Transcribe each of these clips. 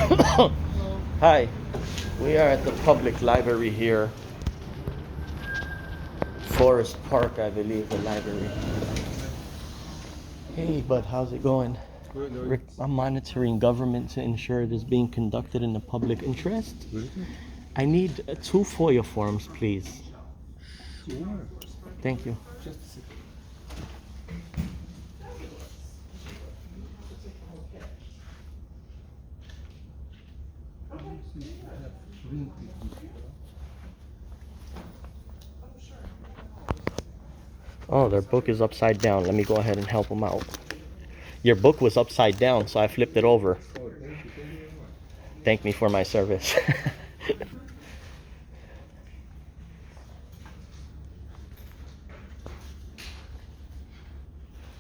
Hi, we are at the public library here. Forest Park, I believe, the library. Hey, bud, how's it going? Rick, I'm monitoring government to ensure it is being conducted in the public interest. I need two Foia forms, please. Sure. Thank you. Just a second. Oh, their book is upside down. Let me go ahead and help them out. Your book was upside down, so I flipped it over. Oh, thank you. Thank you very much. Thank me for my service.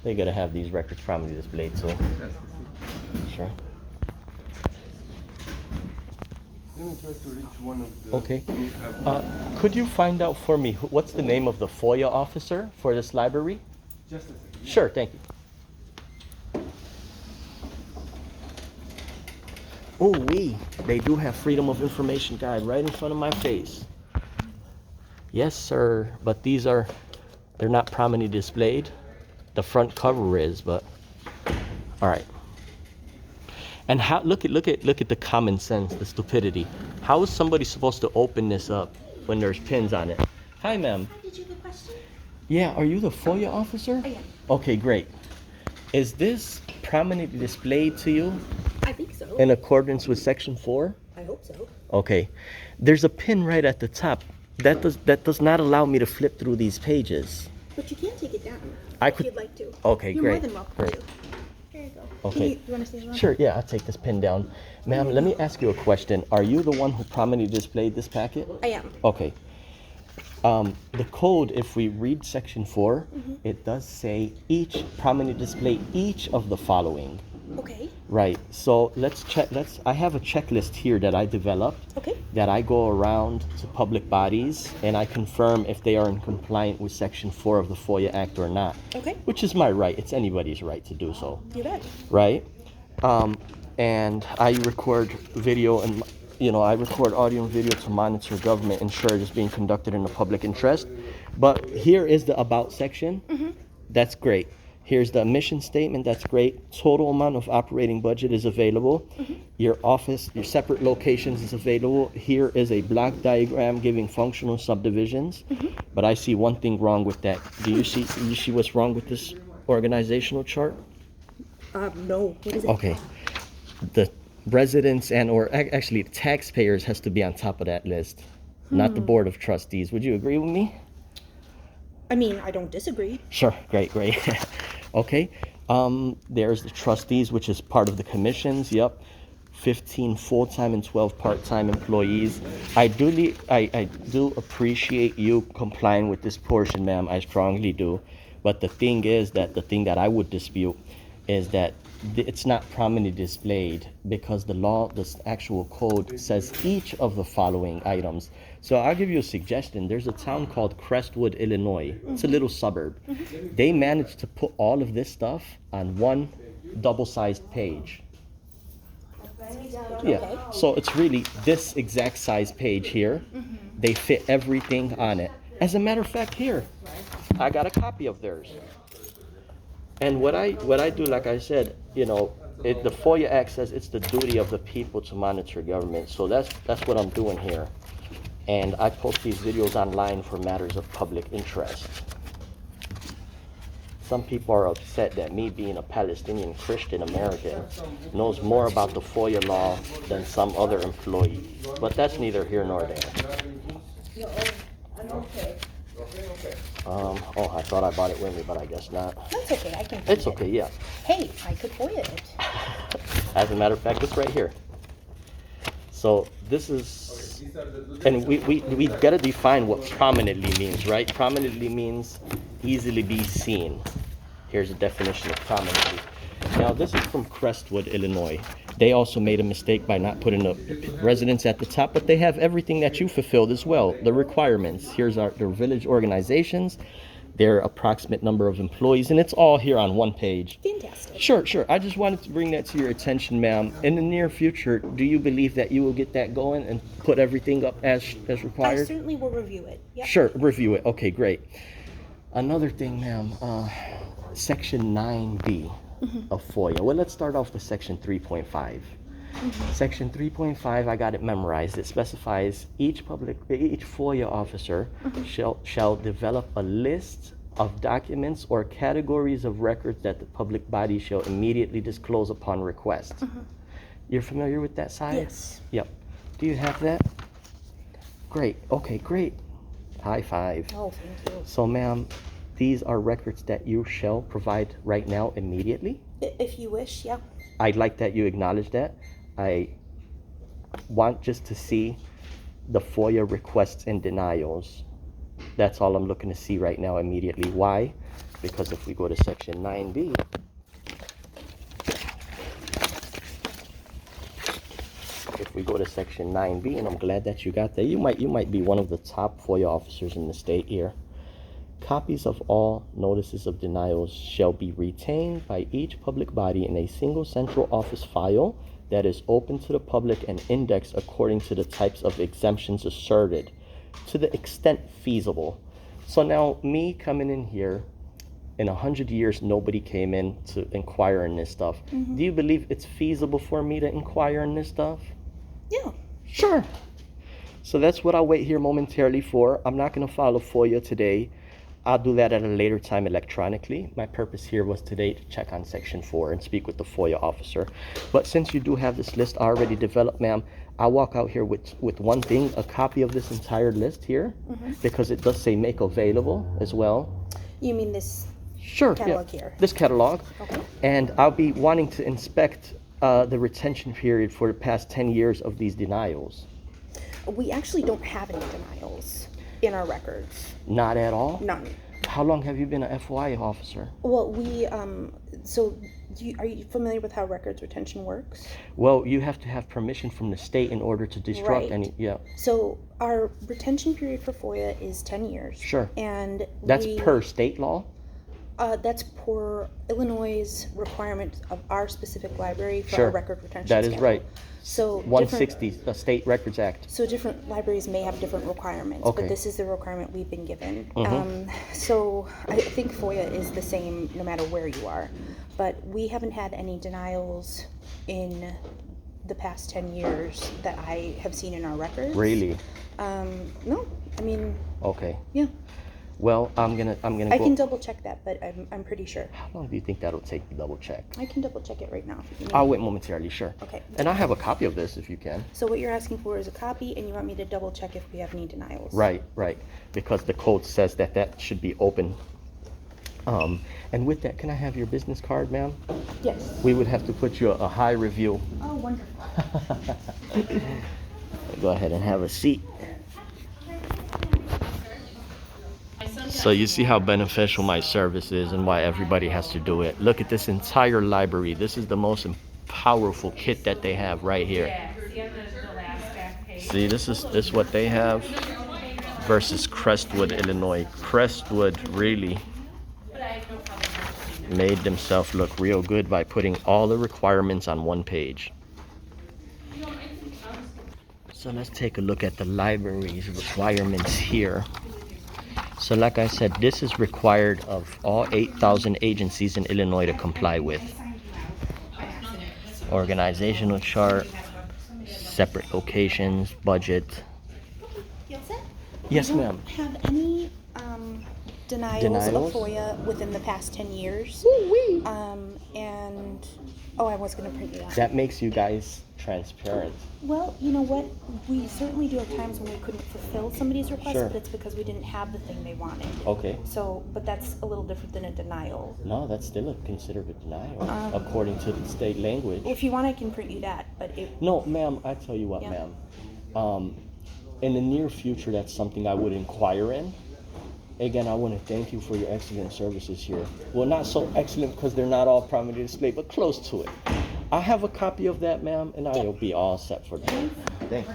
They gotta have these records prominently displayed, so Just a second. sure. Let me try to reach one of the. Okay. Could you find out for me what's the name of the Foia officer for this library? Just a second. Sure, thank you. Oh, they do have Freedom of Information Guide right in front of my face. Yes, sir, but they're not prominently displayed. The front cover is, but all right. And how look at the common sense, the stupidity. How is somebody supposed to open this up when there's pins on it? Hi, ma'am. Did you have a question? Yeah, are you the Foia officer? I am. Okay, great. Is this prominently displayed to you I think so. in accordance with Section 4? I hope so. Okay. There's a pin right at the top. That does not allow me to flip through these pages. But you can take it down I if could- you'd like to. Okay, You're great. more than welcome Great. to. Here you go. Okay. You want to stay alone? Sure, yeah, I'll take this pin down. Ma'am, let me ask you a question. Are you the one who prominently displayed this packet? I am. Okay. The code, if we read Section 4, it does say prominently display each of the following. Okay. Right. So let's check. I have a checklist here that I developed Okay. that I go around to public bodies and I confirm if they are in compliance with Section 4 of the Foia Act or not. Okay. Which is my right. It's anybody's right to do so. You bet. Right? And I record video and I record audio and video to monitor government, ensure it is being conducted in the public interest. But here is the about section. That's great. Here's the mission statement. That's great. Total amount of operating budget is available. Your office, your separate locations is available. Here is a block diagram giving functional subdivisions. But I see one thing wrong with that. Do you see what's wrong with this organizational chart? No. What is it? Okay. The residents actually taxpayers has to be on top of that list, not the board of trustees. Would you agree with me? I mean, I don't disagree. Sure. Great. Okay. There's the trustees, which is part of the commissions. Yep. 15 full-time and 12 part-time employees. I do appreciate you complying with this portion, ma'am. I strongly do. But the thing that I would dispute is that it's not prominently displayed because the actual code says each of the following items. So I'll give you a suggestion. There's a town called Crestwood, Illinois. It's a little suburb. They managed to put all of this stuff on one double-sized page. Yeah, so it's really this exact size page here. They fit everything on it. As a matter of fact, here, I got a copy of theirs. And what I do, like I said, the FOIA Act says it's the duty of the people to monitor government. So that's what I'm doing here. And I post these videos online for matters of public interest. Some people are upset that me being a Palestinian Christian American knows more about the FOIA law than some other employee. But that's neither here nor there. Oh, I thought I bought it with me, but I guess not. That's okay. I can. It's okay, yeah. Hey, I could FOIA it. As a matter of fact, it's right here. So this is, and we got to define what prominently means, right? Prominently means easily be seen. Here's a definition of prominently. Now this is from Crestwood, Illinois. They also made a mistake by not putting the residents at the top, but they have everything that you fulfilled as well, the requirements. Here's their village organizations. their approximate number of employees, and it's all here on one page. Fantastic. Sure, sure. I just wanted to bring that to your attention, ma'am. In the near future, do you believe that you will get that going and put everything up as I required? certainly will review it. Yep. Sure, review it. Okay, great. Another thing, ma'am, Section 9B of Foia. Well, let's start off with Section 3.5. Section 3.5, I got it memorized. It specifies each FOIA officer shall develop a list of documents or categories of records that the public body shall immediately disclose upon request. You're familiar with that side? Yes. Yep. Do you have that? Great. Okay, great. High five. Oh, thank you. So, ma'am, these are records that you shall provide right now immediately. If you wish, yeah. I'd like that you acknowledge that. I want just to see the FOIA requests and denials. That's all I'm looking to see right now immediately. Why? Because if we go to Section 9B, if we go to Section 9B, and I'm glad that you got that. You might be one of the top FOIA officers in the state here. Copies of all notices of denials shall be retained by each public body in a single central office file that is open to the public and indexed according to the types of exemptions asserted, to the extent feasible. So now, me coming in here, in 100 years, nobody came in to inquire in this stuff. Do you believe it's feasible for me to inquire in this stuff? Yeah. Sure. So that's what I'll wait here momentarily for. I'm not going to file a FOIA today. I'll do that at a later time electronically. My purpose here was today to check on Section 4 and speak with the FOIA officer. But since you do have this list already developed, ma'am, I'll walk out here with one thing, a copy of this entire list here, because it does say make available as well. You mean this Sure, catalog yeah. here? This catalog. Okay. And I'll be wanting to inspect the retention period for the past 10 years of these denials. We actually don't have any denials in our records. Not at all? None. How long have you been an FOIA officer? Well, are you familiar with how records retention works? Well, you have to have permission from the state in order to disrupt Right. any, yeah. So our retention period for FOIA is 10 years. Sure. And That's per state law? That's per Illinois' requirement of our specific library for Sure. our record retention That is schedule. right. So 160, the State Records Act. So different libraries may have different requirements, Okay. but this is the requirement we've been given. Mhm. So I think FOIA is the same no matter where you are, but we haven't had any denials in the past 10 years that I have seen in our records. Really? No, I mean, Okay. yeah. Well, I'm gonna I go. can double check that, but I'm pretty sure. How long do you think that'll take to double check? I can double check it right now. if you need. I'll wait momentarily, sure. Okay. And I have a copy of this if you can. So what you're asking for is a copy, and you want me to double check if we have any denials. Right, right. Because the code says that should be open. And with that, can I have your business card, ma'am? Yes. We would have to put you a high review. Oh, wonderful. Go ahead and have a seat. So you see how beneficial my service is and why everybody has to do it. Look at this entire library. This is the most powerful kit that they have right here. See, this is what they have versus Crestwood, Illinois. Crestwood really made themselves look real good by putting all the requirements on one page. So let's take a look at the library's requirements here. So like I said, this is required of all 8,000 agencies in Illinois to comply with. Organizational chart, separate locations, budget. Yes, ma'am. Have any denials Denials? of FOIA within the past 10 years? And I was going to print you that. That makes you guys transparent. Well, you know what? We certainly do have times when we couldn't fulfill somebody's request, Sure. but it's because we didn't have the thing they wanted. Okay. So, but that's a little different than a denial. No, that's still considered a denial according to the state language. Well, if you want, I can print you that, but it. No, ma'am, I tell you what, Yeah. ma'am. In the near future, that's something I would inquire in. Again, I want to thank you for your excellent services here. Well, not so excellent because they're not all prominently displayed, but close to it. I have a copy of that, ma'am, and I'll be all set for that. Thank you.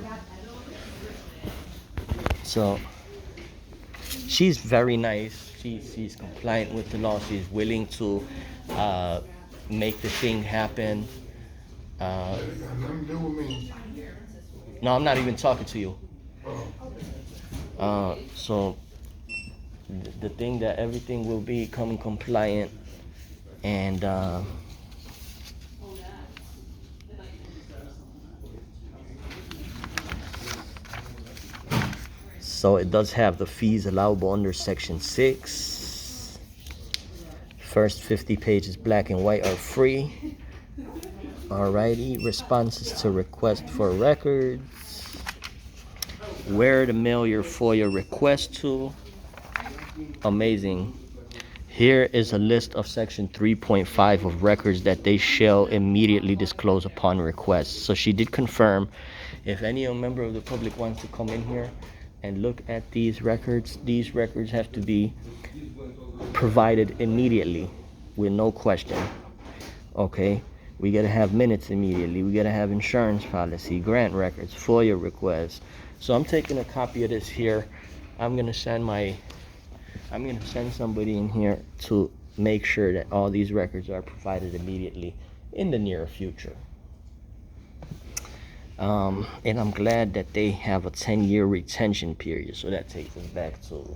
So she's very nice. She's compliant with the law. She's willing to make the thing happen. Nothing to do with me. No, I'm not even talking to you. Oh. So the thing that everything will become compliant, and so it does have the fees allowable under Section 6. First 50 pages, black and white, are free. Alrighty, responses to request for records. Where to mail your FOIA request to. Amazing. Here is a list of Section 3.5 of records that they shall immediately disclose upon request. So she did confirm, if any member of the public wants to come in here and look at these records have to be provided immediately with no question. Okay, we gotta have minutes immediately. We gotta have insurance policy, grant records, FOIA requests. So I'm taking a copy of this here. I'm gonna send somebody in here to make sure that all these records are provided immediately in the near future. And I'm glad that they have a 10-year retention period. So that takes us back to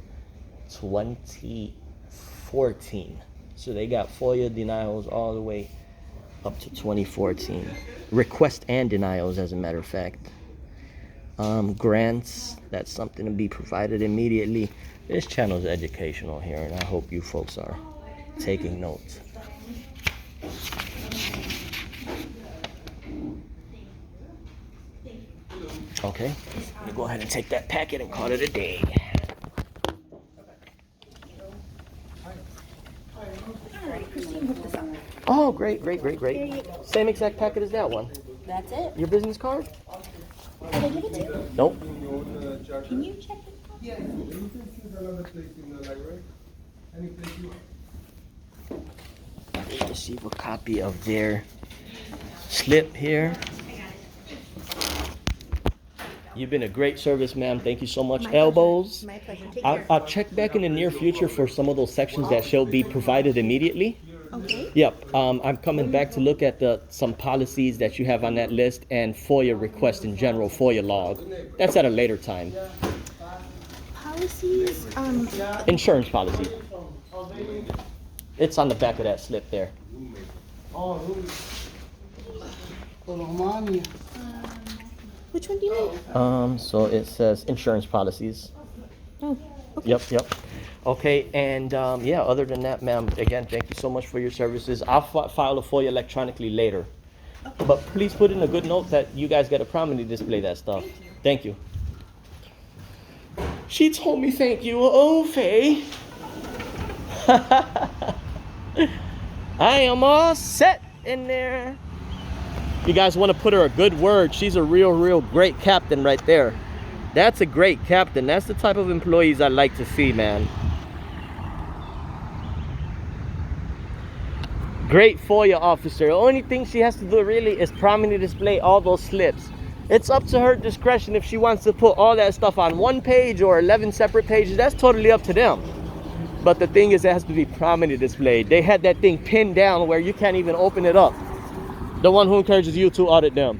2014. So they got FOIA denials all the way up to 2014. Request and denials, as a matter of fact. Grants, that's something to be provided immediately. This channel is educational here, and I hope you folks are taking notes. Okay, let me go ahead and take that packet and call it a day. Alright, Christine hooked this up. Oh, great, great, great, Here you great. go. Same exact packet as that one. That's it. Your business card? Did I give it to you? Nope. Can you check it? Yeah. You can choose another place in the library. Any place you want. Receive a copy of their slip here. You've been a great service, ma'am. Thank you so much. My Elbows. pleasure. My pleasure. Take I'll, care. I'll check back in the near future for some of those sections that shall be provided immediately. Okay. Yep. I'm coming back to look at some policies that you have on that list and FOIA request in general, FOIA log. That's at a later time. Policies. Insurance policy. It's on the back of that slip there. Which one do you need? So it says insurance policies. Oh. Okay. Yep. Okay, and yeah, other than that, ma'am, again, thank you so much for your services. I'll file a FOIA electronically later. Okay. But please put in a good note that you guys got to prominently display that stuff. Thank you. She told me thank you. Oh, Faye. I am all set in there. You guys want to put her a good word. She's a real great captain right there. That's a great captain. That's the type of employees I like to see, man. Great FOIA officer. The only thing she has to do really is prominently display all those slips. It's up to her discretion if she wants to put all that stuff on one page or 11 separate pages. That's totally up to them. But the thing is, it has to be prominently displayed. They had that thing pinned down where you can't even open it up. The one who encourages you to audit them.